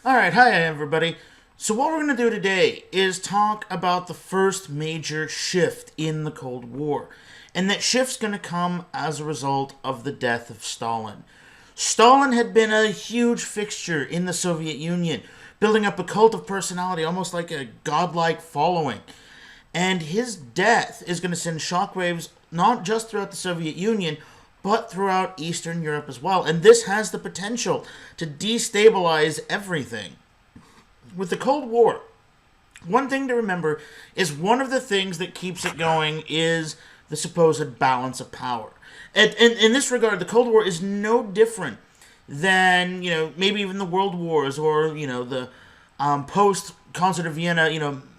Alright, hi everybody. So what we're going to do today is talk about the first major shift in the Cold War. And that shift's going to come as a result of the death of Stalin. Stalin had been a huge fixture in the Soviet Union, building up a cult of personality, almost like a godlike following. And his death is going to send shockwaves not just throughout the Soviet Union, but throughout Eastern Europe as well. And this has the potential to destabilize everything. With the Cold War, one thing to remember is one of the things that keeps it going is the supposed balance of power. And in this regard, the Cold War is no different than, maybe even the World Wars or, the post-Concert of Vienna,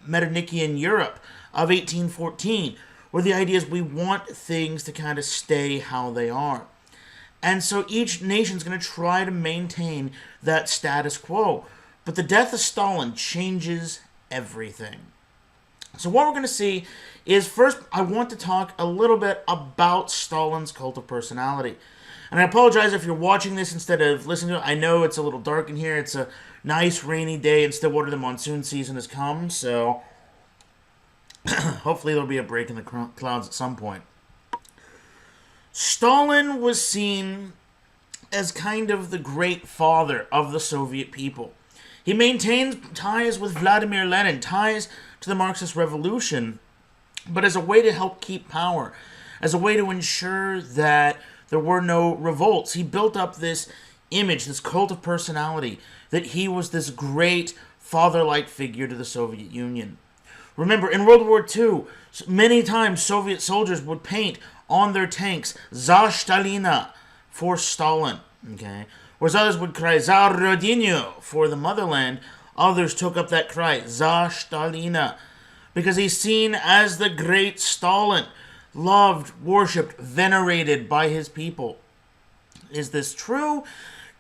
Metternichian Europe of 1814, where the idea is we want things to kind of stay how they are. And so each nation's going to try to maintain that status quo. But the death of Stalin changes everything. So what we're going to see is, first, I want to talk a little bit about Stalin's cult of personality. And I apologize if you're watching this instead of listening to it. I know it's a little dark in here. It's a nice rainy day in Stillwater. The monsoon season has come, so hopefully there'll be a break in the clouds at some point. Stalin was seen as kind of the great father of the Soviet people. He maintains ties with Vladimir Lenin, ties to the Marxist Revolution, but as a way to help keep power, as a way to ensure that there were no revolts. He built up this image, this cult of personality, that he was this great father-like figure to the Soviet Union. Remember, in World War II, many times Soviet soldiers would paint on their tanks "Za Stalina" for Stalin, okay? Whereas others would cry "Za Rodinu" for the motherland, others took up that cry "Za Stalina" because he's seen as the great Stalin, loved, worshipped, venerated by his people. Is this true?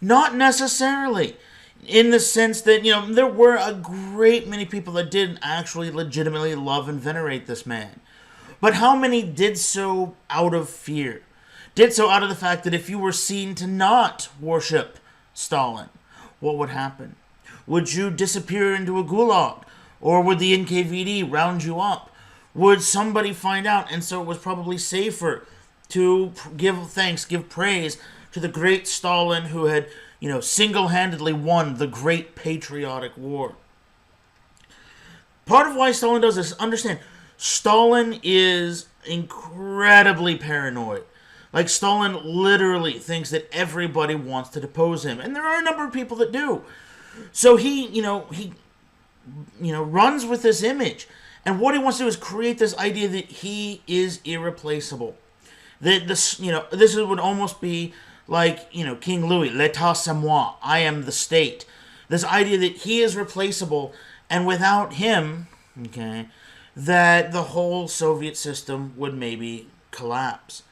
Not necessarily. In the sense that, there were a great many people that did actually legitimately love and venerate this man. But how many did so out of fear? Did so out of the fact that if you were seen to not worship Stalin, what would happen? Would you disappear into a gulag? Or would the NKVD round you up? Would somebody find out? And so it was probably safer to give thanks, give praise to the great Stalin who had, single-handedly won the great patriotic war. Part of why Stalin does this, understand, Stalin is incredibly paranoid. Like, Stalin literally thinks that everybody wants to depose him. And there are a number of people that do. So he runs with this image. And what he wants to do is create this idea that he is irreplaceable. That this would almost be like, King Louis, l'état c'est moi, I am the state. This idea that he is replaceable, and without him, okay, that the whole Soviet system would maybe collapse.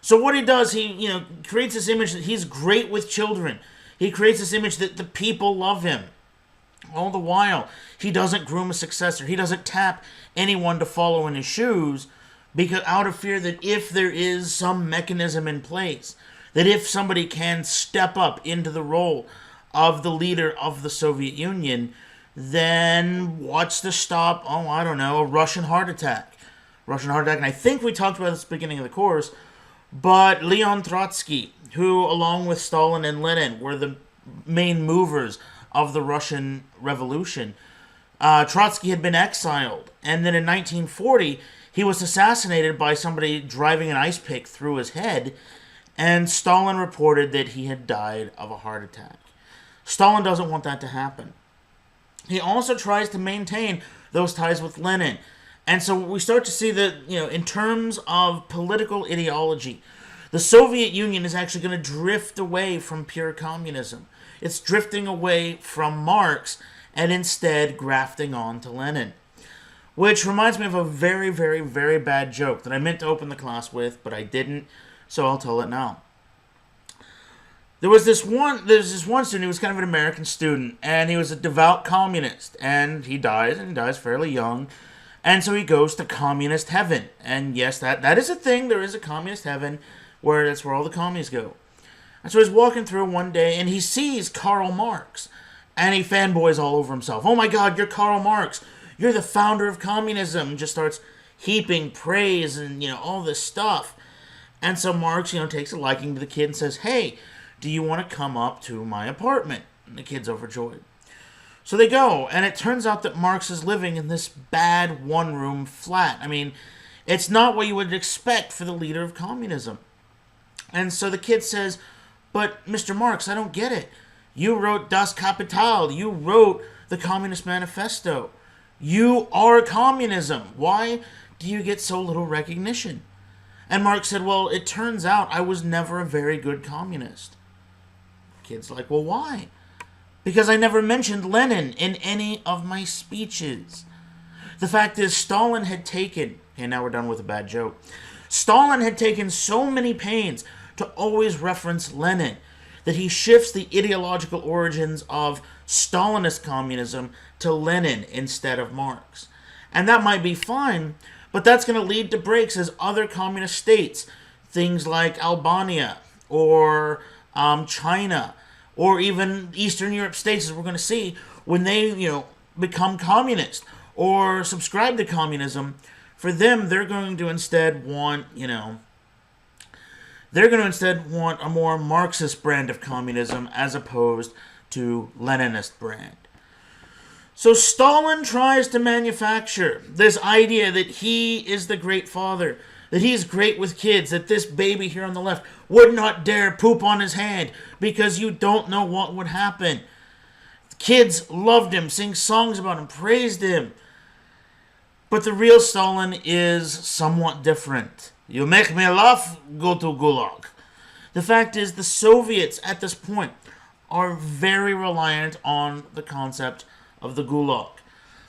So what he does, he, creates this image that he's great with children. He creates this image that the people love him. All the while, he doesn't groom a successor. He doesn't tap anyone to follow in his shoes, because out of fear that if there is some mechanism in place, that if somebody can step up into the role of the leader of the Soviet Union, then what's to stop, a Russian heart attack. And I think we talked about this at the beginning of the course, but Leon Trotsky, who along with Stalin and Lenin were the main movers of the Russian Revolution, Trotsky had been exiled, and then in 1940 he was assassinated by somebody driving an ice pick through his head, and Stalin reported that he had died of a heart attack. Stalin doesn't want that to happen. He also tries to maintain those ties with Lenin. And so we start to see that, in terms of political ideology, the Soviet Union is actually going to drift away from pure communism. It's drifting away from Marx and instead grafting on to Lenin. Which reminds me of a very, very, very bad joke that I meant to open the class with, but I didn't, so I'll tell it now. There's this one student, he was kind of an American student, and he was a devout communist, and he dies fairly young, and so he goes to communist heaven. And yes, that is a thing, there is a communist heaven, where that's where all the communists go. And so he's walking through one day, and he sees Karl Marx, And he fanboys all over himself. Oh my God, you're Karl Marx. You're the founder of communism. And just starts heaping praise and, all this stuff. And so Marx, takes a liking to the kid and says, hey, do you want to come up to my apartment? And the kid's overjoyed. So they go, and it turns out that Marx is living in this bad one-room flat. I mean, it's not what you would expect for the leader of communism. And so the kid says, but Mr. Marx, I don't get it. You wrote Das Kapital. You wrote the Communist Manifesto. You are communism. Why do you get so little recognition? And Marx said, well, it turns out I was never a very good communist. The kid's like, well, why? Because I never mentioned Lenin in any of my speeches. The fact is, Stalin had taken, and now we're done with a bad joke, Stalin had taken so many pains to always reference Lenin that he shifts the ideological origins of Stalinist communism to Lenin instead of Marx. And that might be fine, but that's going to lead to breaks as other communist states, things like Albania or China, or even Eastern Europe states, as we're going to see, when they, become communist or subscribe to communism, for them, they're going to instead want, a more Marxist brand of communism as opposed to Leninist brand. So Stalin tries to manufacture this idea that he is the great father, that he's great with kids, that this baby here on the left would not dare poop on his hand because you don't know what would happen. Kids loved him, sing songs about him, praised him. But the real Stalin is somewhat different. You make me laugh, go to Gulag. The fact is, the Soviets at this point are very reliant on the concept of the Gulag.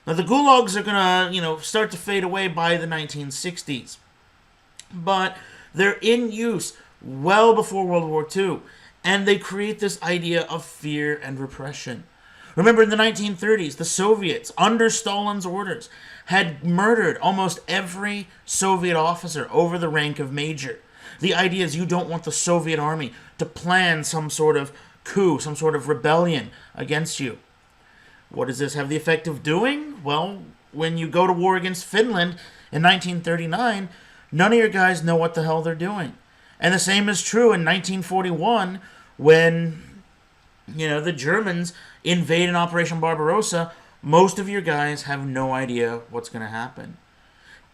Now, the Gulags are going to, start to fade away by the 1960s. But they're in use well before World War II, and they create this idea of fear and repression. Remember, in the 1930s, the Soviets, under Stalin's orders, had murdered almost every Soviet officer over the rank of major. The idea is you don't want the Soviet army to plan some sort of coup, some sort of rebellion against you. What does this have the effect of doing? Well, when you go to war against Finland in 1939, none of your guys know what the hell they're doing. And the same is true in 1941 when, the Germans invade in Operation Barbarossa. Most of your guys have no idea what's going to happen.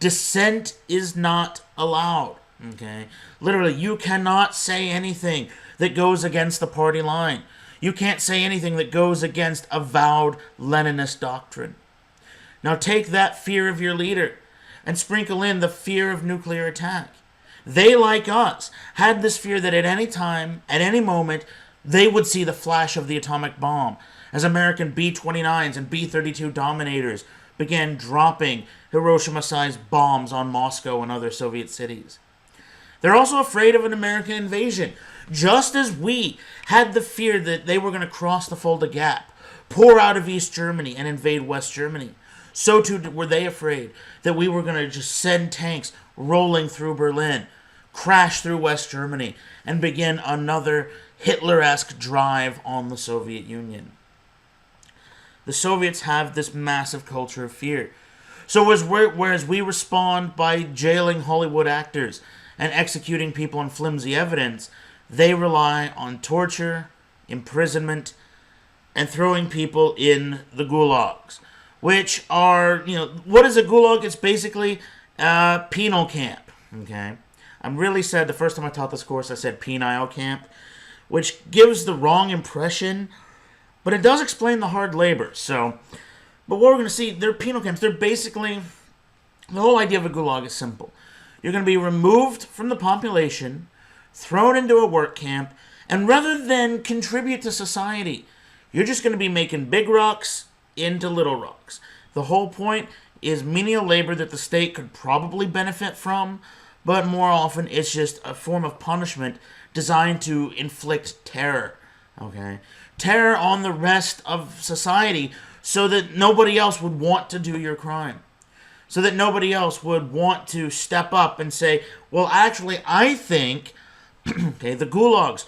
Dissent is not allowed. Okay? Literally, you cannot say anything that goes against the party line. You can't say anything that goes against avowed Leninist doctrine. Now take that fear of your leader and sprinkle in the fear of nuclear attack. They, like us, had this fear that at any time, at any moment, they would see the flash of the atomic bomb as American B-29s and B-32 Dominators began dropping Hiroshima-sized bombs on Moscow and other Soviet cities. They're also afraid of an American invasion, just as we had the fear that they were going to cross the Fulda Gap, pour out of East Germany, and invade West Germany. So too were they afraid that we were going to just send tanks rolling through Berlin, crash through West Germany, and begin another Hitler-esque drive on the Soviet Union. The Soviets have this massive culture of fear. So whereas we respond by jailing Hollywood actors and executing people on flimsy evidence, they rely on torture, imprisonment, and throwing people in the gulags, which are, what is a gulag? It's basically a penal camp, okay? I'm really sad the first time I taught this course I said penile camp, which gives the wrong impression, but it does explain the hard labor. But what we're going to see, they're penal camps. They're basically, the whole idea of a gulag is simple. You're going to be removed from the population, thrown into a work camp, and rather than contribute to society, you're just going to be making big rocks into little rocks. The whole point is menial labor that the state could probably benefit from, but more often it's just a form of punishment designed to inflict terror. Okay? Terror on the rest of society so that nobody else would want to do your crime. So that nobody else would want to step up and say, well, actually, I think, okay, the gulags,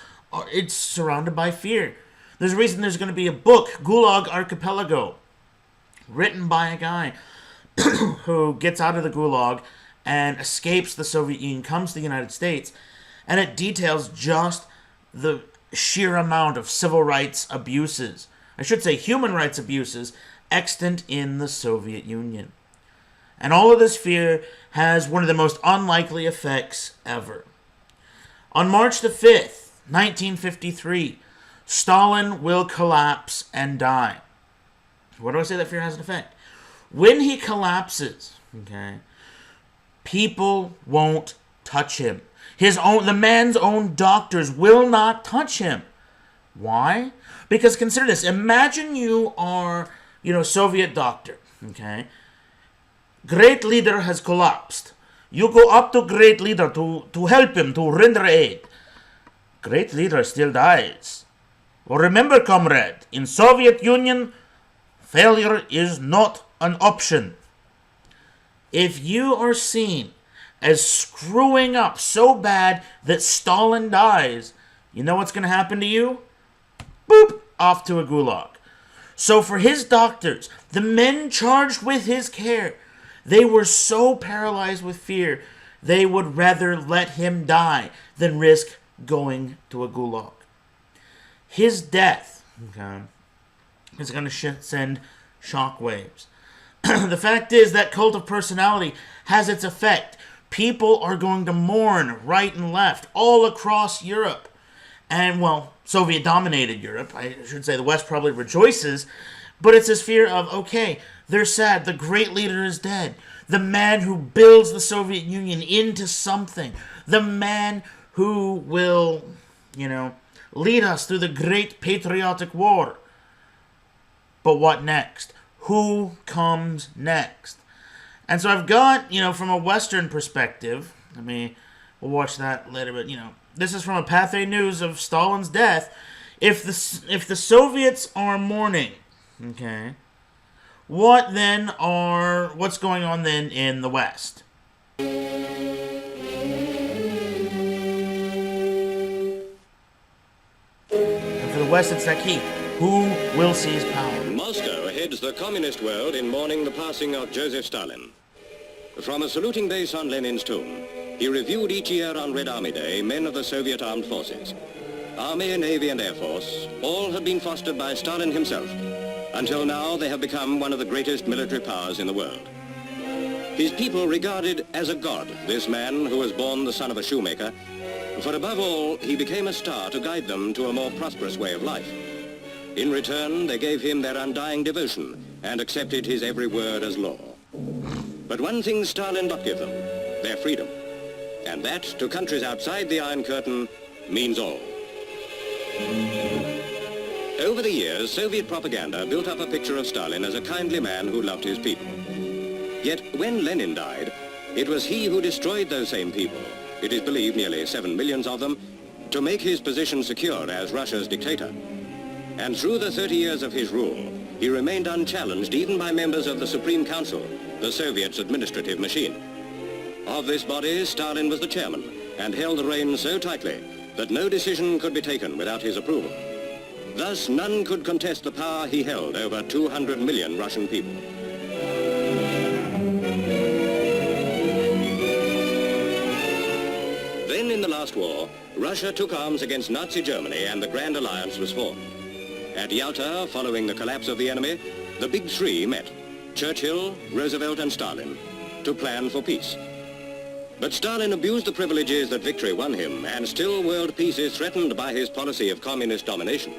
it's surrounded by fear. There's a reason there's going to be a book, Gulag Archipelago, written by a guy who gets out of the Gulag and escapes the Soviet Union, comes to the United States, and it details just the sheer amount of civil rights abuses, I should say human rights abuses, extant in the Soviet Union. And all of this fear has one of the most unlikely effects ever. On March the 5th, 1953, Stalin will collapse and die. What do I say that fear has an effect? When he collapses, okay, people won't touch him. The man's own doctors will not touch him. Why? Because consider this. Imagine you are, Soviet doctor, okay? Great leader has collapsed. You go up to great leader to help him, to render aid. Great leader still dies. Well, remember, comrade, in Soviet Union, failure is not an option. If you are seen as screwing up so bad that Stalin dies, you know what's going to happen to you? Boop! Off to a gulag. So for his doctors, the men charged with his care, they were so paralyzed with fear, they would rather let him die than risk going to a gulag. His death, okay, is going to send shockwaves. The fact is that cult of personality has its effect. People are going to mourn right and left all across Europe. And, well, Soviet-dominated Europe. I should say the West probably rejoices. But it's this fear of, okay, they're sad. The great leader is dead. The man who builds the Soviet Union into something. The man who will, lead us through the great patriotic war. But what next? Who comes next? And so I've got, from a Western perspective, we'll watch that later, but, this is from a Pathé News of Stalin's death. If the Soviets are mourning, okay, what's going on then in the West? And for the West, it's that key. Who will seize power? Moscow heads the communist world in mourning the passing of Joseph Stalin. From a saluting base on Lenin's tomb, he reviewed each year on Red Army Day men of the Soviet armed forces. Army, Navy and Air Force, all had been fostered by Stalin himself. Until now, they have become one of the greatest military powers in the world. His people regarded as a god this man who was born the son of a shoemaker, for above all, he became a star to guide them to a more prosperous way of life. In return, they gave him their undying devotion and accepted his every word as law. But one thing Stalin did not give them, their freedom. And that, to countries outside the Iron Curtain, means all. Over the years, Soviet propaganda built up a picture of Stalin as a kindly man who loved his people. Yet, when Lenin died, it was he who destroyed those same people, it is believed nearly 7 million of them, to make his position secure as Russia's dictator. And through the 30 years of his rule, he remained unchallenged even by members of the Supreme Council, the Soviet's administrative machine. Of this body, Stalin was the chairman and held the reins so tightly that no decision could be taken without his approval. Thus, none could contest the power he held over 200 million Russian people. Then, in the last war, Russia took arms against Nazi Germany and the Grand Alliance was formed. At Yalta, following the collapse of the enemy, the Big Three met, Churchill, Roosevelt and Stalin, to plan for peace. But Stalin abused the privileges that victory won him, and still world peace is threatened by his policy of communist domination.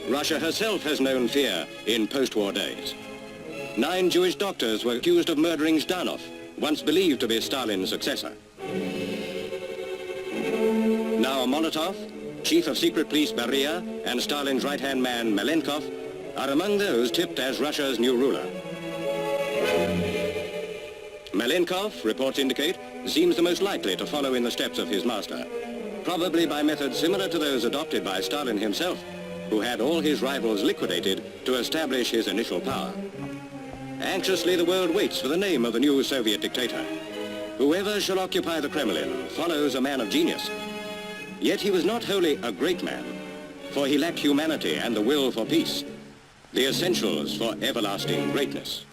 Russia herself has known fear in post-war days. 9 Jewish doctors were accused of murdering Zhdanov, once believed to be Stalin's successor. Now Molotov, chief of secret police Beria, and Stalin's right-hand man Malenkov are among those tipped as Russia's new ruler. Malenkov, reports indicate, seems the most likely to follow in the steps of his master, probably by methods similar to those adopted by Stalin himself, who had all his rivals liquidated to establish his initial power. Anxiously, the world waits for the name of the new Soviet dictator. Whoever shall occupy the Kremlin follows a man of genius. Yet he was not wholly a great man, for he lacked humanity and the will for peace, the essentials for everlasting greatness.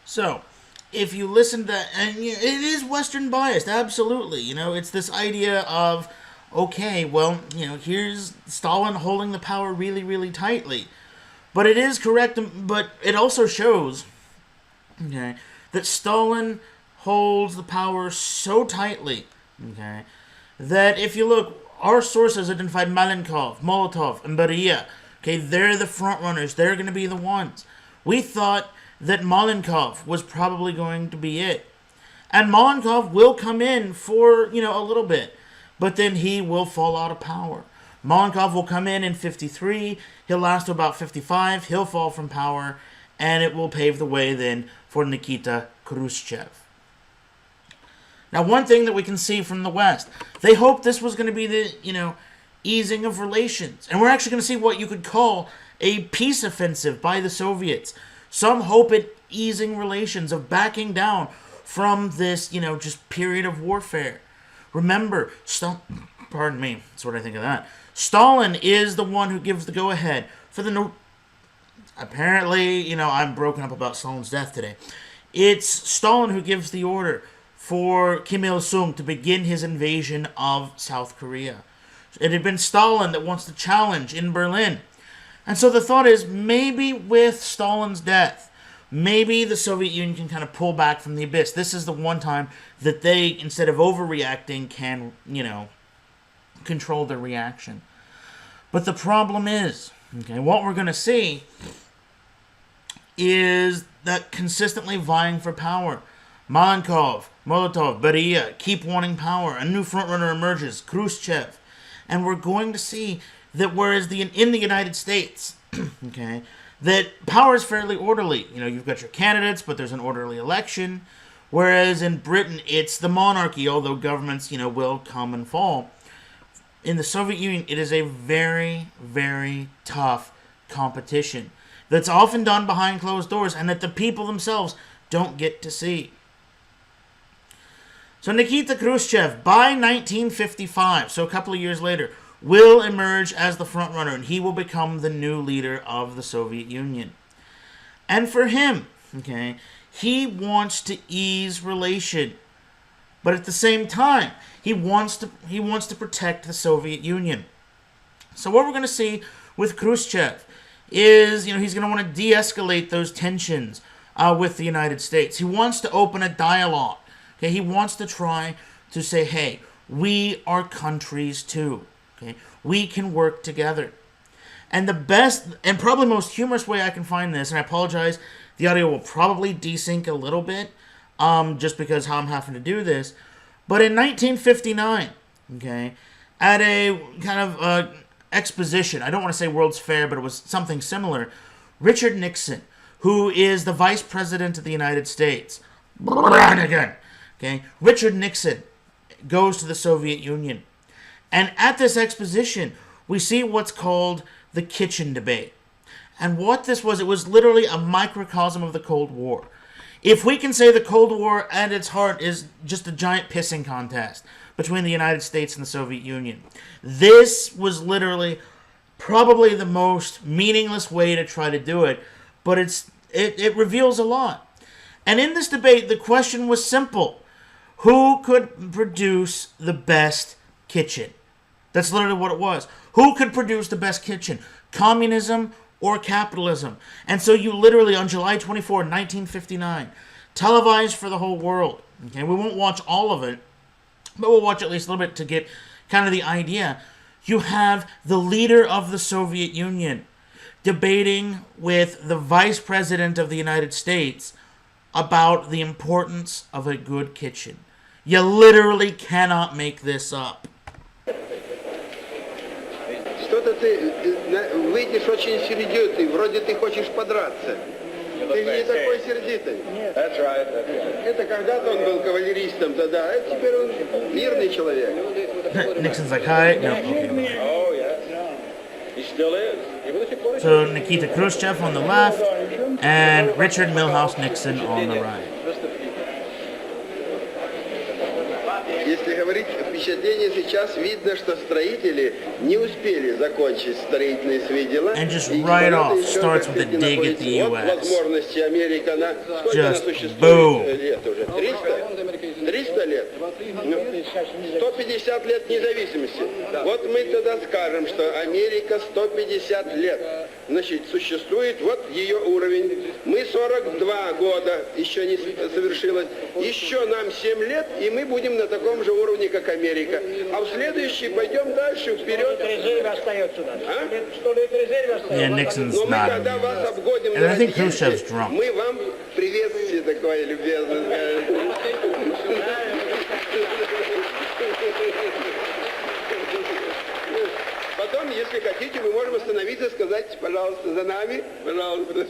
So, if you listen to, and it is Western biased, absolutely. It's this idea of, okay, well, here's Stalin holding the power really, really tightly. But it is correct, but it also shows, okay, that Stalin holds the power so tightly, okay, that if you look, our sources identified Malenkov, Molotov, and Beria. Okay, they're the front runners. They're going to be the ones. We thought that Malenkov was probably going to be it. And Malenkov will come in for, a little bit. But then he will fall out of power. Malenkov will come in 53. He'll last to about 55. He'll fall from power. And it will pave the way then for Nikita Khrushchev. Now, one thing that we can see from the West, they hoped this was going to be the, easing of relations. And we're actually going to see what you could call a peace offensive by the Soviets. Some hope at easing relations, of backing down from this, just period of warfare. Remember, pardon me, that's what I think of that. Stalin is the one who gives the go-ahead for the apparently, I'm broken up about Stalin's death today. It's Stalin who gives the order for Kim Il-sung to begin his invasion of South Korea. It had been Stalin that wants to challenge in Berlin. And so the thought is, maybe with Stalin's death, maybe the Soviet Union can kind of pull back from the abyss. This is the one time that they, instead of overreacting, can, control their reaction. But the problem is, okay, what we're going to see is that consistently vying for power. Malenkov, Molotov, Beria keep wanting power. A new frontrunner emerges, Khrushchev. And we're going to see that whereas in the United States, okay, that power is fairly orderly. You've got your candidates, but there's an orderly election. Whereas in Britain, it's the monarchy, although governments, will come and fall. In the Soviet Union, it is a very, very tough competition that's often done behind closed doors and that the people themselves don't get to see. So Nikita Khrushchev, by 1955, so a couple of years later, will emerge as the front runner, and he will become the new leader of the Soviet Union. And for him, okay, he wants to ease relation, but at the same time, he wants to protect the Soviet Union. So what we're going to see with Khrushchev is, he's going to want to de-escalate those tensions with the United States. He wants to open a dialogue. Okay, he wants to try to say, hey, we are countries too. Okay, we can work together. And the best and probably most humorous way I can find this, and I apologize, the audio will probably desync a little bit, just because how I'm having to do this. But in 1959, okay, at a kind of exposition, I don't want to say World's Fair, but it was something similar, Richard Nixon, who is the Vice President of the United States, okay, Richard Nixon goes to the Soviet Union. And at this exposition, we see what's called the kitchen debate. And what this was, it was literally a microcosm of the Cold War. If we can say the Cold War at its heart is just a giant pissing contest between the United States and the Soviet Union, this was literally probably the most meaningless way to try to do it, but it reveals a lot. And in this debate, the question was simple. Who could produce the best kitchen? That's literally what it was. Who could produce the best kitchen? Communism or capitalism? And so you literally, on July 24, 1959, televised for the whole world. Okay, we won't watch all of it, but we'll watch at least a little bit to get kind of the idea. You have the leader of the Soviet Union debating with the Vice President of the United States about the importance of a good kitchen. You literally cannot make this up. Что-то ты выйдешь очень сердитый, вроде ты хочешь подраться. Ты же не такой сердитый. That's right. Это когда-то он был кавалеристом тогда, а теперь он мирный человек. Nixon's like, hi. No, okay. Oh, yes. He still is. So Nikita Khrushchev on the left and Richard Milhouse Nixon on the right. Если говорить сейчас видно, что строители не успели закончить строительные свои дела. And just И right экспонаты off еще, starts так with a сказать, не dig at находятся. the Вот US. возможности Америки, она сколько она Just существует boom. лет уже? 300? 300 лет? Ну, 150 лет независимости. Вот мы тогда скажем, что Америка 150 лет, значит, существует, вот ее уровень. Мы 42 года, еще не совершилось. Еще нам 7 лет, и мы будем на таком же уровне, как Америка. А в следующий пойдем дальше, вперед. А? Yeah, Nixon's Но мы, not когда вас amused. обгоним And I на think отъезде, Khrushchev's drunk. мы вам приветствие такое любезное. Потом, если хотите, мы можем остановиться и сказать, пожалуйста, за нами, пожалуйста.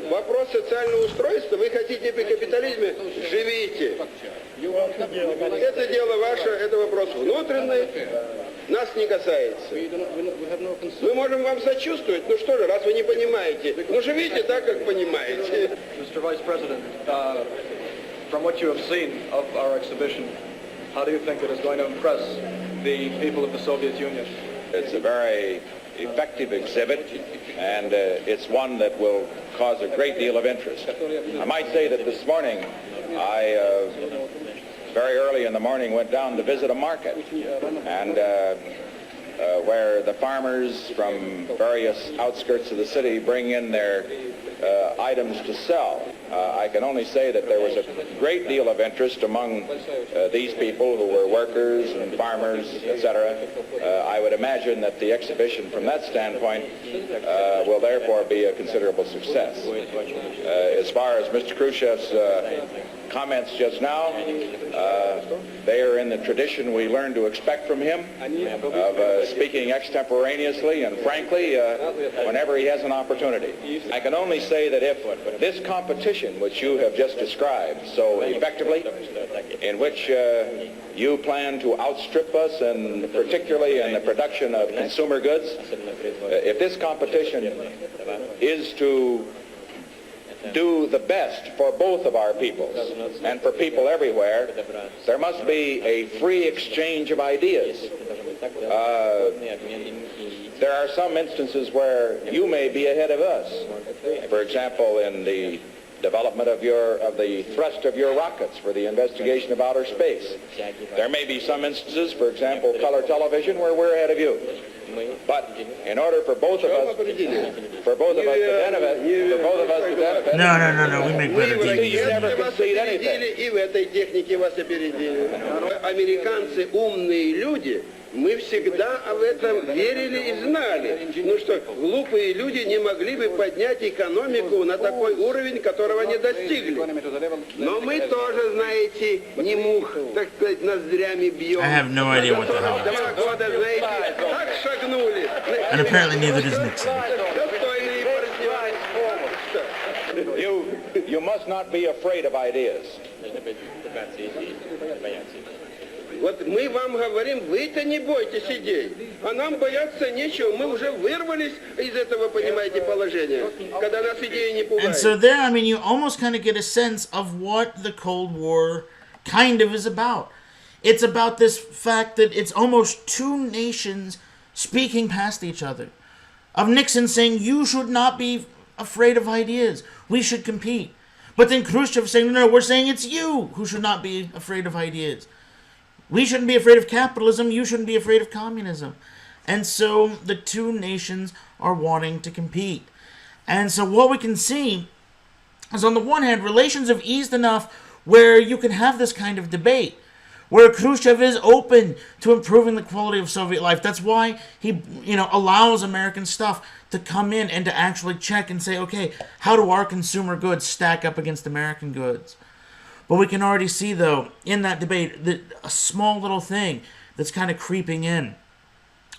Вопрос социального устройства. Вы хотите при капитализме? Живите. Это дело ваше, это вопрос внутренний, нас не касается. Мы можем вам сочувствовать, ну что же, раз вы не понимаете, ну живите так, как понимаете. Mr. Vice President, from what you have seen of our exhibition, how do you think it is going to impress the people of the Soviet Union? It's a very effective exhibit, and it's one that will cause a great deal of interest. I might say that this morning, I very early in the morning went down to visit a market, and where the farmers from various outskirts of the city bring in their items to sell. I can only say that there was a great deal of interest among these people who were workers and farmers, etc. I would imagine that the exhibition from that standpoint will therefore be a considerable success. As far as Mr. Khrushchev's comments just now, they are in the tradition we learned to expect from him of speaking extemporaneously and frankly whenever he has an opportunity. I can only say that if this competition which you have just described so effectively, in which you plan to outstrip us, and particularly in the production of consumer goods, if this competition is to do the best for both of our peoples and for people everywhere, there must be a free exchange of ideas. There are some instances where you may be ahead of us. For example, in the development of the thrust of your rockets for the investigation of outer space. There may be some instances, for example, color television, where we're ahead of you. But in order for both of us to benefit, No, we make better Вы TV. вас опередили и в этой технике вас опередили. Американцы умные люди, мы всегда об этом верили и знали. Ну что, глупые люди не могли бы поднять экономику на такой уровень, которого не достигли. Но мы тоже, знаете, не мух, так сказать, ноздрями бьем. I have no idea what the hell that's 42 года, знаете, так шагнули. And apparently neither does Nixon. Достойные партнеры. you must not be afraid of ideas. Вот мы вам говорим, вы-то не бойтесь идей, а нам бояться нечего, мы уже вырвались из этого, понимаете, положения, когда нас идеи не And пугают. so there, I mean, you almost kind of get a sense of what the Cold War kind of is about. It's about this fact that it's almost two nations speaking past each other. Of Nixon saying, you should not be afraid of ideas. We should compete. But then Khrushchev saying, no, we're saying it's you who should not be afraid of ideas. We shouldn't be afraid of capitalism. You shouldn't be afraid of communism. And so the two nations are wanting to compete. And so what we can see is, on the one hand, relations have eased enough where you can have this kind of debate, where Khrushchev is open to improving the quality of Soviet life. That's why he, allows American stuff to come in and to actually check and say, okay, how do our consumer goods stack up against American goods? But we can already see, though, in that debate, that a small little thing that's kind of creeping in.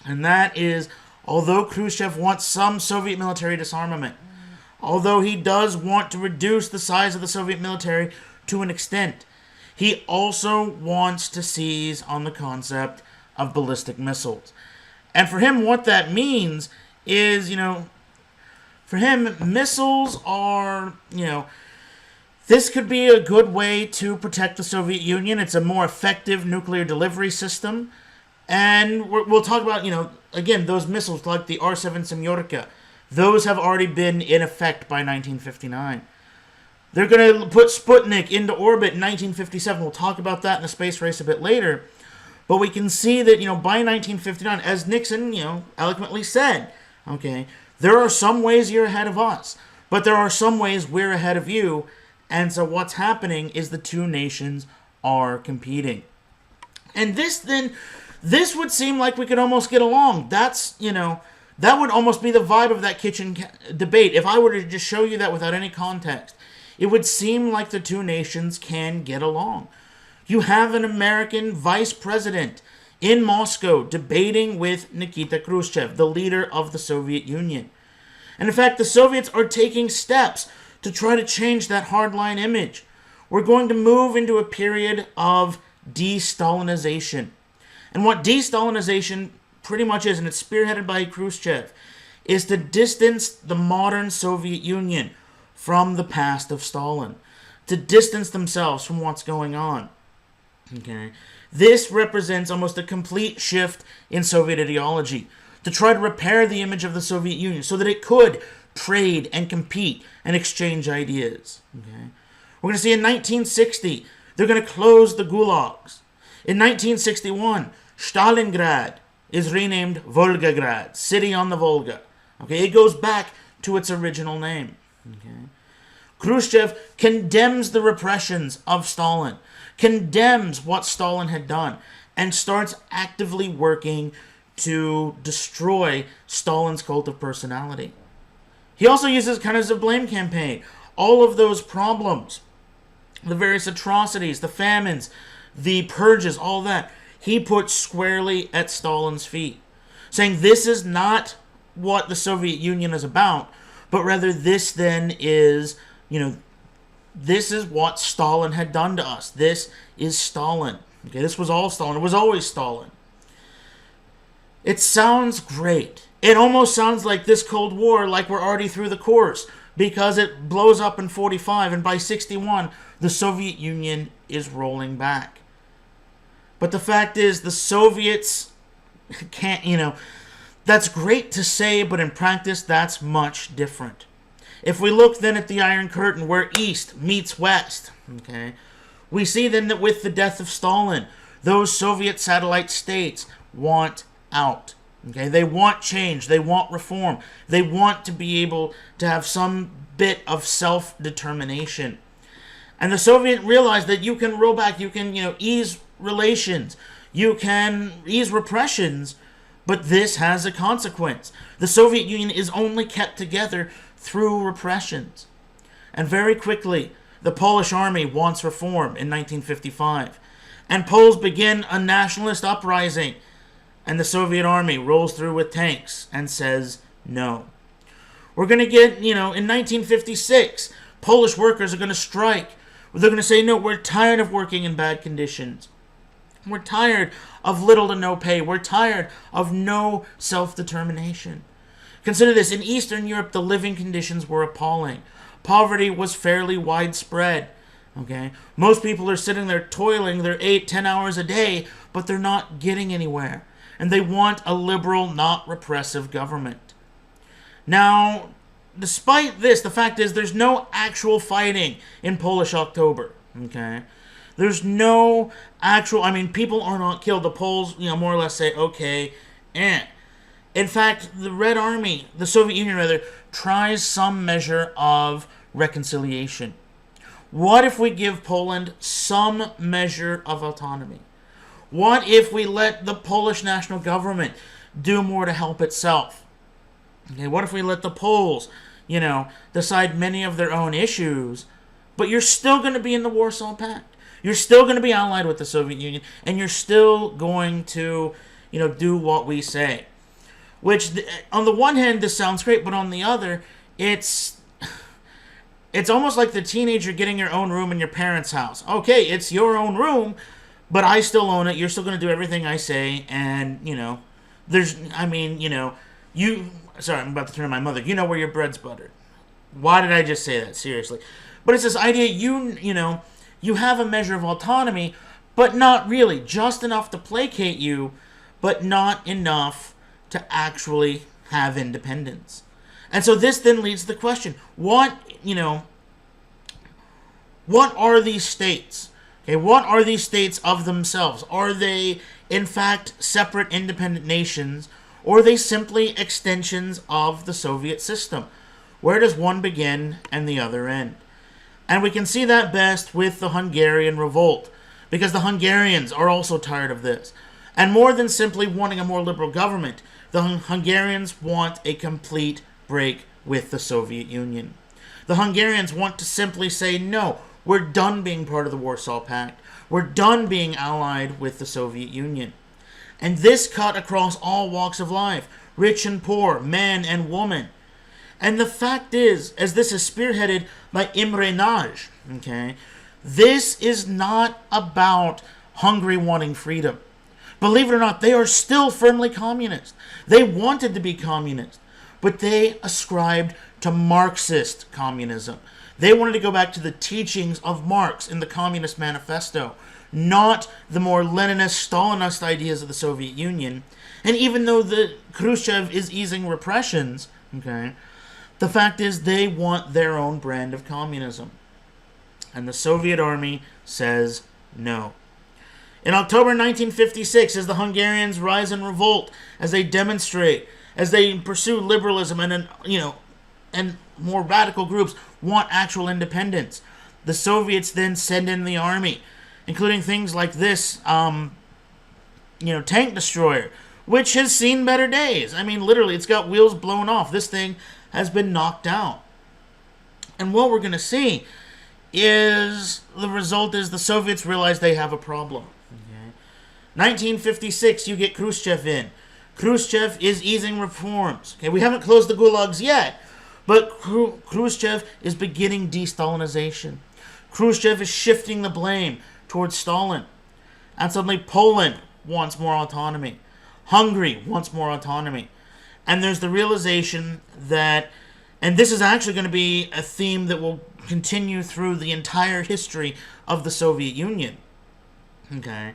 And that is, although Khrushchev wants some Soviet military disarmament, although he does want to reduce the size of the Soviet military to an extent, he also wants to seize on the concept of ballistic missiles. And for him, what that means is, for him, missiles are, This could be a good way to protect the Soviet Union. It's a more effective nuclear delivery system. And we'll talk about, again, those missiles like the R-7 Semyorka. Those have already been in effect by 1959. They're going to put Sputnik into orbit in 1957. We'll talk about that in the space race a bit later. But we can see that, by 1959, as Nixon, eloquently said, okay, there are some ways you're ahead of us, but there are some ways we're ahead of you. And so what's happening is the two nations are competing. And this would seem like we could almost get along. That's, that would almost be the vibe of that kitchen debate. If I were to just show you that without any context, it would seem like the two nations can get along. You have an American vice president in Moscow debating with Nikita Khrushchev, the leader of the Soviet Union. And in fact, the Soviets are taking steps to try to change that hardline image. We're going to move into a period of de-Stalinization. And what de-Stalinization pretty much is, and it's spearheaded by Khrushchev, is to distance the modern Soviet Union from the past of Stalin, to distance themselves from what's going on. Okay, this represents almost a complete shift in Soviet ideology to try to repair the image of the Soviet Union so that it could trade and compete and exchange ideas. Okay, we're going to see in 1960 they're going to close the gulags. In 1961, Stalingrad is renamed Volgograd, city on the Volga. Okay, it goes back to its original name. Okay. Khrushchev condemns the repressions of Stalin, condemns what Stalin had done, and starts actively working to destroy Stalin's cult of personality. He also uses kind of as a blame campaign. All of those problems, the various atrocities, the famines, the purges, all that, he puts squarely at Stalin's feet, saying this is not what the Soviet Union is about, but rather this then is, this is what Stalin had done to us. This is Stalin. Okay, this was all Stalin. It was always Stalin. It sounds great. It almost sounds like this Cold War, like we're already through the course, because it blows up in 45, and by 61, the Soviet Union is rolling back. But the fact is, the Soviets can't, that's great to say, but in practice, that's much different. If we look then at the Iron Curtain, where East meets West, okay, we see then that with the death of Stalin, those Soviet satellite states want out. Okay, they want change, they want reform, they want to be able to have some bit of self-determination. And the Soviet realized that you can roll back, you can, ease relations, you can ease repressions, but this has a consequence. The Soviet Union is only kept together through repressions. And very quickly, the Polish army wants reform in 1955. And Poles begin a nationalist uprising. And the Soviet army rolls through with tanks and says no. We're going to get, in 1956, Polish workers are going to strike. They're going to say, no, we're tired of working in bad conditions. We're tired of little to no pay. We're tired of no self-determination. Consider this. In Eastern Europe, the living conditions were appalling. Poverty was fairly widespread. Okay, most people are sitting there toiling their 8-10 hours a day, but they're not getting anywhere. And they want a liberal, not repressive government. Now, despite this, the fact is there's no actual fighting in Polish October. Okay, there's no actual, people are not killed. The Poles, more or less say, okay, In fact, the Red Army, the Soviet Union rather, tries some measure of reconciliation. What if we give Poland some measure of autonomy? What if we let the Polish national government do more to help itself? Okay, what if we let the Poles, decide many of their own issues, but you're still going to be in the Warsaw Pact. You're still going to be allied with the Soviet Union, and you're still going to, do what we say. Which, on the one hand, this sounds great, but on the other, it's almost like the teenager getting your own room in your parents' house. Okay, it's your own room, but I still own it. You're still going to do everything I say, and, sorry, I'm about to turn to my mother. You know where your bread's buttered. Why did I just say that? Seriously. But it's this idea you have a measure of autonomy, but not really. Just enough to placate you, but not enough to actually have independence. And so this then leads to the question, what are these states? Okay, what are these states of themselves? Are they, in fact, separate independent nations, or are they simply extensions of the Soviet system? Where does one begin and the other end? And we can see that best with the Hungarian revolt, because the Hungarians are also tired of this. And more than simply wanting a more liberal government, the Hungarians want a complete break with the Soviet Union. The Hungarians want to simply say, no, we're done being part of the Warsaw Pact. We're done being allied with the Soviet Union. And this cut across all walks of life, rich and poor, man and woman. And the fact is, as this is spearheaded by Imre Nagy, okay, this is not about Hungary wanting freedom. Believe it or not, they are still firmly communist. They wanted to be communist, but they ascribed to Marxist communism. They wanted to go back to the teachings of Marx in the Communist Manifesto, not the more Leninist, Stalinist ideas of the Soviet Union. And even though Khrushchev is easing repressions, okay, the fact is they want their own brand of communism. And the Soviet army says no. In October 1956, as the Hungarians rise in revolt, as they demonstrate, as they pursue liberalism, and more radical groups want actual independence, the Soviets then send in the army, including things like this, tank destroyer, which has seen better days. I mean, literally, it's got wheels blown off. This thing has been knocked down. And what we're going to see is the result is the Soviets realize they have a problem. Okay. 1956, you get Khrushchev in. Khrushchev is easing reforms. Okay, we haven't closed the gulags yet, but Khrushchev is beginning de-Stalinization. Khrushchev is shifting the blame towards Stalin. And suddenly Poland wants more autonomy. Hungary wants more autonomy. And there's the realization that, and this is actually going to be a theme that will continue through the entire history of the Soviet Union. Okay?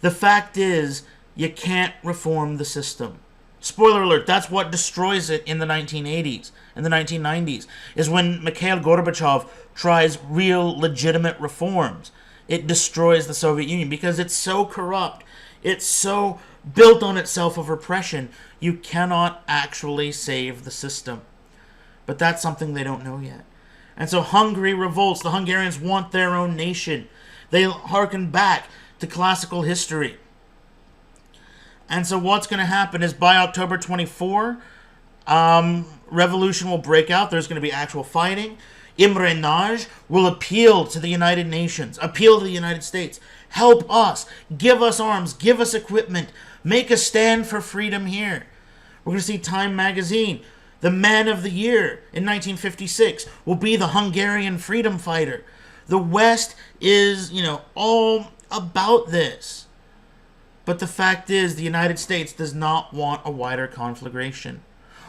The fact is, you can't reform the system. Spoiler alert, that's what destroys it in the 1980s, in the 1990s, is when Mikhail Gorbachev tries real, legitimate reforms. It destroys the Soviet Union because it's so corrupt. It's so built on itself of repression, you cannot actually save the system. But that's something they don't know yet. And so Hungary revolts. The Hungarians want their own nation. They hearken back to classical history. And so what's going to happen is by October 24, revolution will break out. There's going to be actual fighting. Imre Nagy will appeal to the United Nations, appeal to the United States. Help us. Give us arms. Give us equipment. Make a stand for freedom here. We're going to see Time magazine. The Man of the Year in 1956 will be the Hungarian freedom fighter. The West is, all about this. But the fact is, the United States does not want a wider conflagration.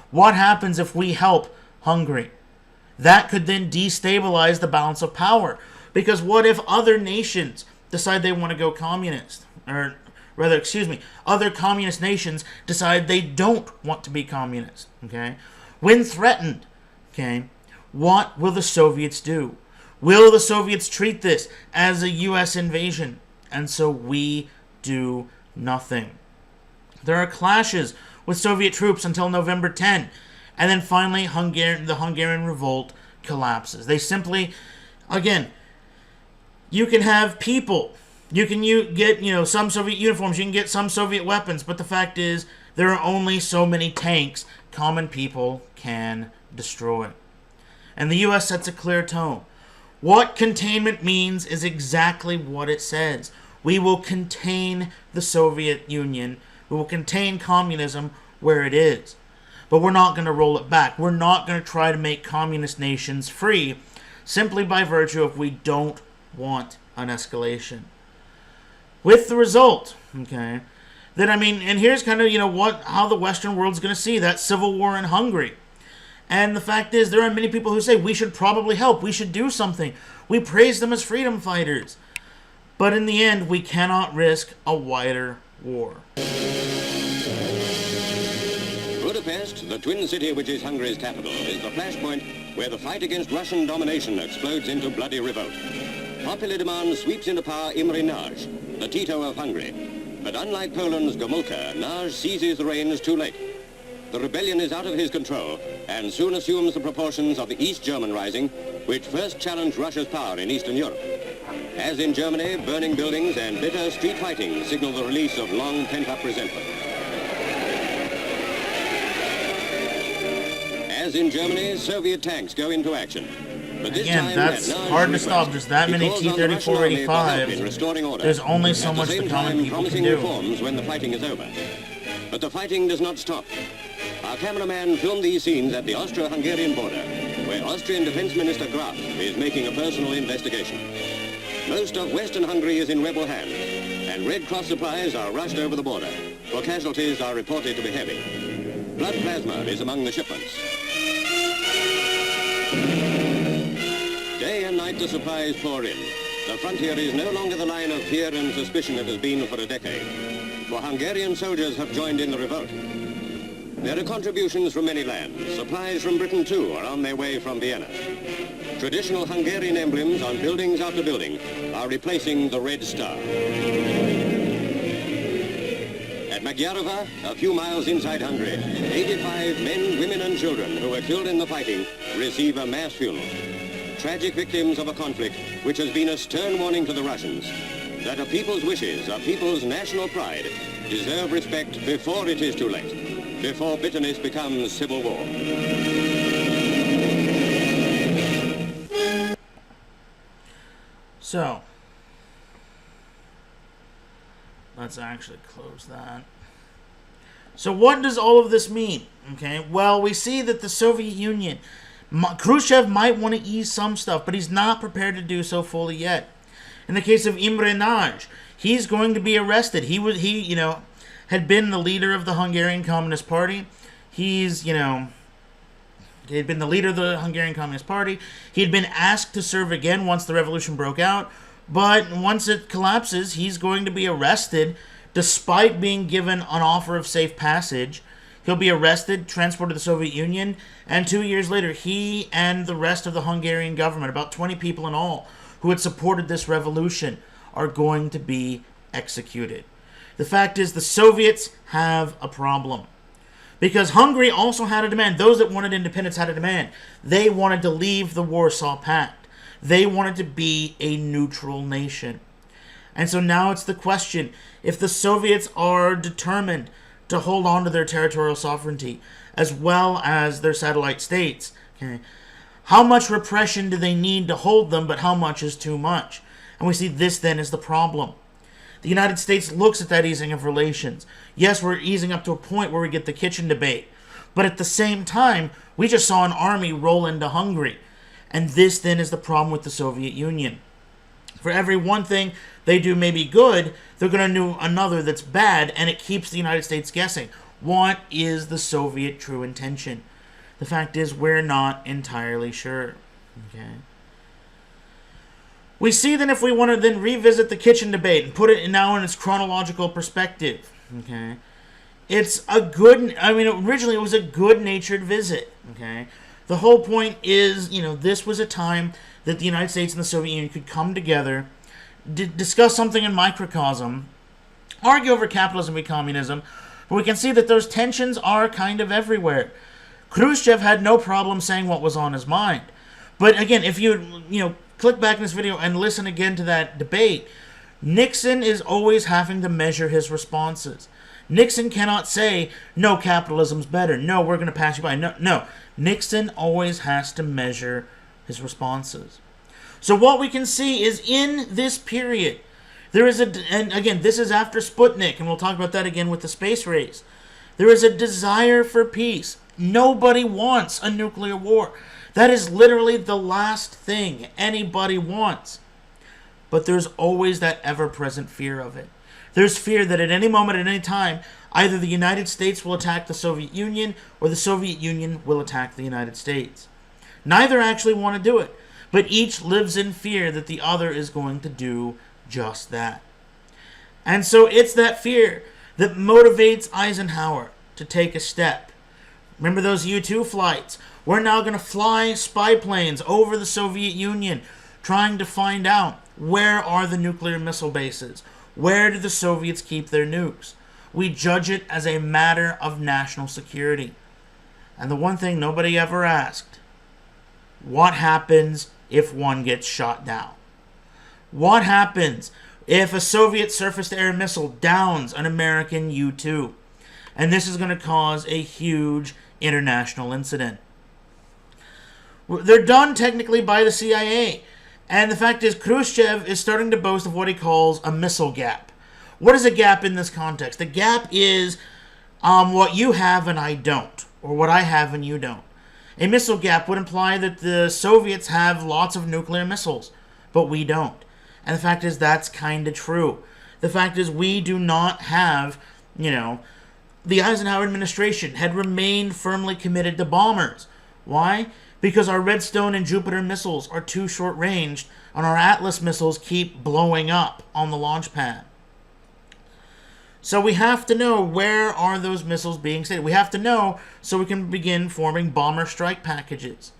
What happens if we help Hungary? That could then destabilize the balance of power. Because what if other nations decide they want to go communist? Or rather, other communist nations decide they don't want to be communist. Okay? When threatened, okay, what will the Soviets do? Will the Soviets treat this as a U.S. invasion? And so we do nothing. There are clashes with Soviet troops until November 10, and then finally the Hungarian revolt collapses. They simply, again, you can have people, you can get some Soviet uniforms, you can get some Soviet weapons, but the fact is there are only so many tanks common people can destroy. And the U.S. sets a clear tone. What containment means is exactly what it says. We will contain the Soviet Union. We will contain communism where it is. But we're not going to roll it back. We're not going to try to make communist nations free simply by virtue of we don't want an escalation. With the result, okay, that and here's kind of, how the Western world's going to see that civil war in Hungary. And the fact is, there are many people who say we should probably help, we should do something. We praise them as freedom fighters. But in the end, we cannot risk a wider war. Budapest, the twin city which is Hungary's capital, is the flashpoint where the fight against Russian domination explodes into bloody revolt. Popular demand sweeps into power Imre Nagy, the Tito of Hungary. But unlike Poland's Gomulka, Nagy seizes the reins too late. The rebellion is out of his control and soon assumes the proportions of the East German Rising, which first challenged Russia's power in Eastern Europe. As in Germany, burning buildings and bitter street fighting signal the release of long pent-up resentment. As in Germany, Soviet tanks go into action. But this Again, time, that's hard to stop. There's that many T-34-85s. There's only so much the common people can do. Reforms when the fighting is over. But the fighting does not stop. Our cameraman filmed these scenes at the Austro-Hungarian border, where Austrian Defense Minister Graf is making a personal investigation. Most of Western Hungary is in rebel hands, and Red Cross supplies are rushed over the border, for casualties are reported to be heavy. Blood plasma is among the shipments. Day and night the supplies pour in. The frontier is no longer the line of fear and suspicion it has been for a decade, for Hungarian soldiers have joined in the revolt. There are contributions from many lands. Supplies from Britain, too, are on their way from Vienna. Traditional Hungarian emblems on buildings after building are replacing the Red Star. At Magyarova, a few miles inside Hungary, 85 men, women and children who were killed in the fighting receive a mass funeral. Tragic victims of a conflict which has been a stern warning to the Russians that a people's wishes, a people's national pride, deserve respect before it is too late, before bitterness becomes civil war. So, let's actually close that. So what does all of this mean? Okay, well, we see that the Soviet Union, Khrushchev might want to ease some stuff, but he's not prepared to do so fully yet. In the case of Imre Nagy, he's going to be arrested. He had been the leader of the Hungarian Communist Party. He had been the leader of the Hungarian Communist Party. He had been asked to serve again once the revolution broke out, but once it collapses, he's going to be arrested despite being given an offer of safe passage. He'll be arrested, transported to the Soviet Union, and 2 years later, he and the rest of the Hungarian government, about 20 people in all, who had supported this revolution, are going to be executed. The fact is, the Soviets have a problem. Because Hungary also had a demand. Those that wanted independence had a demand. They wanted to leave the Warsaw Pact. They wanted to be a neutral nation. And so now it's the question, if the Soviets are determined to hold on to their territorial sovereignty, as well as their satellite states, okay, how much repression do they need to hold them, but how much is too much? And we see this then is the problem. The United States looks at that easing of relations. Yes, we're easing up to a point where we get the kitchen debate. But at the same time, we just saw an army roll into Hungary. And this then is the problem with the Soviet Union. For every one thing they do maybe good, they're going to do another that's bad, and it keeps the United States guessing. What is the Soviet true intention? The fact is, we're not entirely sure. Okay. We see then if we want to then revisit the kitchen debate and put it now in its chronological perspective. Okay. It's a good, originally it was a good-natured visit. Okay. The whole point is, this was a time that the United States and the Soviet Union could come together, discuss something in microcosm, argue over capitalism and communism, but we can see that those tensions are kind of everywhere. Khrushchev had no problem saying what was on his mind. But again, if you click back in this video and listen again to that debate, Nixon is always having to measure his responses. Nixon cannot say, no, capitalism's better. No, we're going to pass you by. No. Nixon always has to measure his responses. So what we can see is in this period, there is and again, this is after Sputnik, and we'll talk about that again with the space race. There is a desire for peace. Nobody wants a nuclear war. That is literally the last thing anybody wants. But there's always that ever-present fear of it. There's fear that at any moment, at any time, Either the United States will attack the Soviet Union, or the Soviet Union will attack the United States. Neither actually want to do it, but each lives in fear that the other is going to do just that. And so it's that fear that motivates Eisenhower to take a step. Remember those U-2 flights? We're now going to fly spy planes over the Soviet Union, trying to find out, where are the nuclear missile bases? Where do the Soviets keep their nukes? We judge it as a matter of national security. And the one thing nobody ever asked, what happens if one gets shot down? What happens if a Soviet surface-to-air missile downs an American U-2? And this is going to cause a huge international incident. They're done technically by the CIA. And the fact is, Khrushchev is starting to boast of what he calls a missile gap. What is a gap in this context? The gap is what you have and I don't, or what I have and you don't. A missile gap would imply that the Soviets have lots of nuclear missiles, but we don't. And the fact is, that's kind of true. The fact is, we do not have, the Eisenhower administration had remained firmly committed to bombers. Why? Because our Redstone and Jupiter missiles are too short-ranged, and our Atlas missiles keep blowing up on the launch pad. So we have to know, where are those missiles being stated. We have to know so we can begin forming bomber strike packages.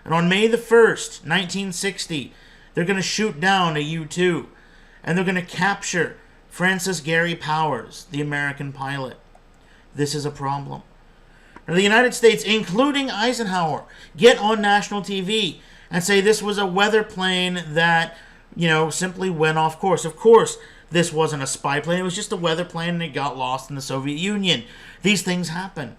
And on May the 1st, 1960, they're going to shoot down a U-2, and they're going to capture Francis Gary Powers, the American pilot. This is a problem. Now, the United States, including Eisenhower, get on national TV and say this was a weather plane that, simply went off course. Of course, this wasn't a spy plane. It was just a weather plane, and it got lost in the Soviet Union. These things happen.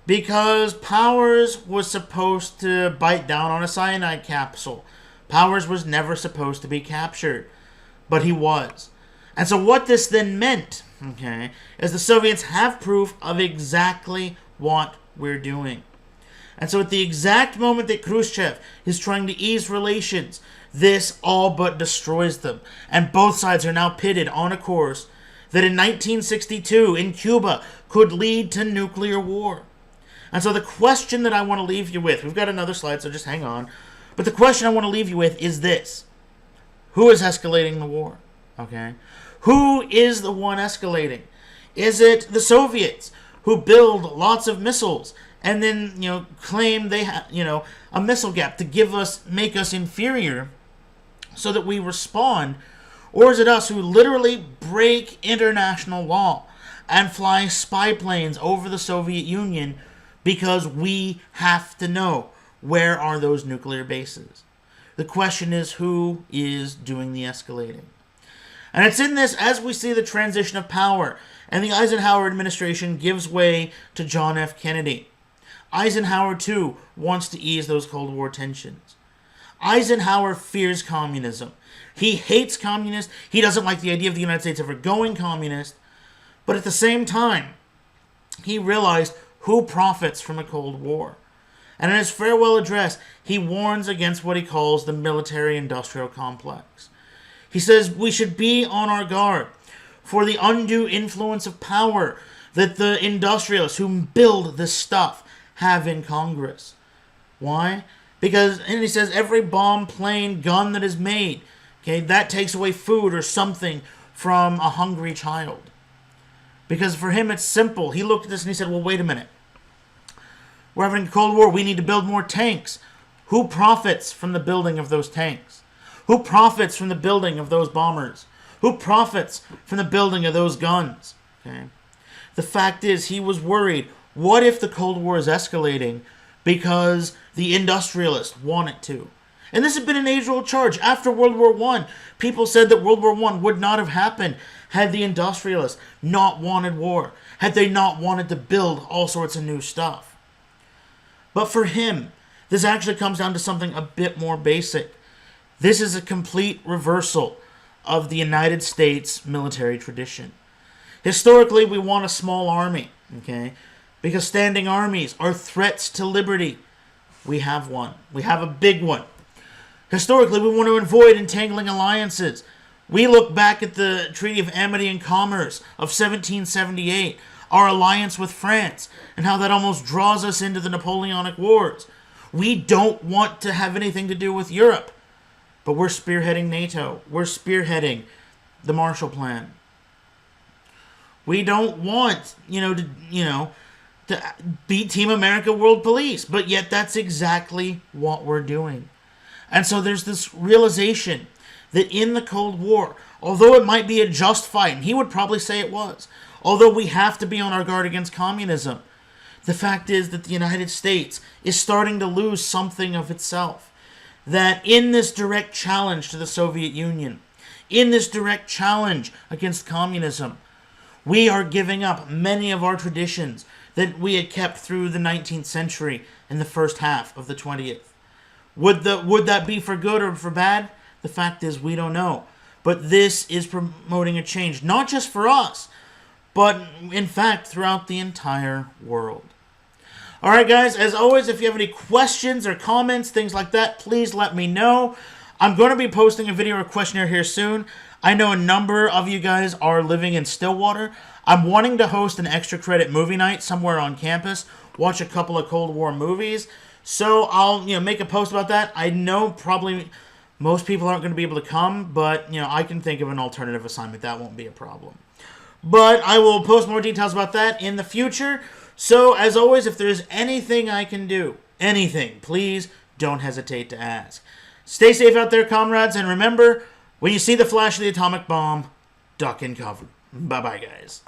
Because Powers was supposed to bite down on a cyanide capsule. Powers was never supposed to be captured, but he was. And so what this then meant, is the Soviets have proof of exactly what we're doing. And so at the exact moment that Khrushchev is trying to ease relations, this all but destroys them. And both sides are now pitted on a course that in 1962 in Cuba could lead to nuclear war. And so the question that I want to leave you with, we've got another slide, so just hang on. But the question I want to leave you with is this. Who is escalating the war? Who is the one escalating? Is it the Soviets, who build lots of missiles and then, claim they have, a missile gap to make us inferior so that we respond? Or is it us who literally break international law and fly spy planes over the Soviet Union because we have to know, where are those nuclear bases? The question is, who is doing the escalating? And it's in this, as we see the transition of power, and the Eisenhower administration gives way to John F. Kennedy. Eisenhower, too, wants to ease those Cold War tensions. Eisenhower fears communism. He hates communists. He doesn't like the idea of the United States ever going communist. But at the same time, he realized who profits from a Cold War. And in his farewell address, he warns against what he calls the military-industrial complex. He says we should be on our guard for the undue influence of power that the industrialists who build this stuff have in Congress. Why? Because, and he says, every bomb, plane, gun that is made, that takes away food or something from a hungry child. Because for him, it's simple. He looked at this and he said, well, wait a minute. We're having a Cold War. We need to build more tanks. Who profits from the building of those tanks? Who profits from the building of those bombers? Who profits from the building of those guns? The fact is, he was worried, what if the Cold War is escalating because the industrialists want it to? And this had been an age-old charge. After World War I, people said that World War I would not have happened had the industrialists not wanted war, had they not wanted to build all sorts of new stuff. But for him, this actually comes down to something a bit more basic. This is a complete reversal of the United States military tradition. Historically, we want a small army, because standing armies are threats to liberty. We have one. We have a big one. Historically, we want to avoid entangling alliances. We look back at the Treaty of Amity and Commerce of 1778, our alliance with France, and how that almost draws us into the Napoleonic Wars. We don't want to have anything to do with Europe, but we're spearheading NATO. We're spearheading the Marshall Plan. We don't want, to beat Team America World Police, but yet that's exactly what we're doing. And so there's this realization that in the Cold War, although it might be a just fight, and he would probably say it was, although we have to be on our guard against communism, the fact is that the United States is starting to lose something of itself. That in this direct challenge to the Soviet Union, in this direct challenge against communism, we are giving up many of our traditions that we had kept through the 19th century and the first half of the 20th. Would that be for good or for bad? The fact is, we don't know. But this is promoting a change, not just for us, but in fact throughout the entire world. Alright guys, as always, if you have any questions or comments, things like that, please let me know. I'm going to be posting a video or questionnaire here soon. I know a number of you guys are living in Stillwater. I'm wanting to host an extra credit movie night somewhere on campus, watch a couple of Cold War movies. So I'll make a post about that. I know probably most people aren't going to be able to come, but I can think of an alternative assignment. That won't be a problem. But I will post more details about that in the future. So as always, if there's anything I can do, anything, please don't hesitate to ask. Stay safe out there, comrades, and remember, when you see the flash of the atomic bomb, duck and cover. Bye-bye, guys.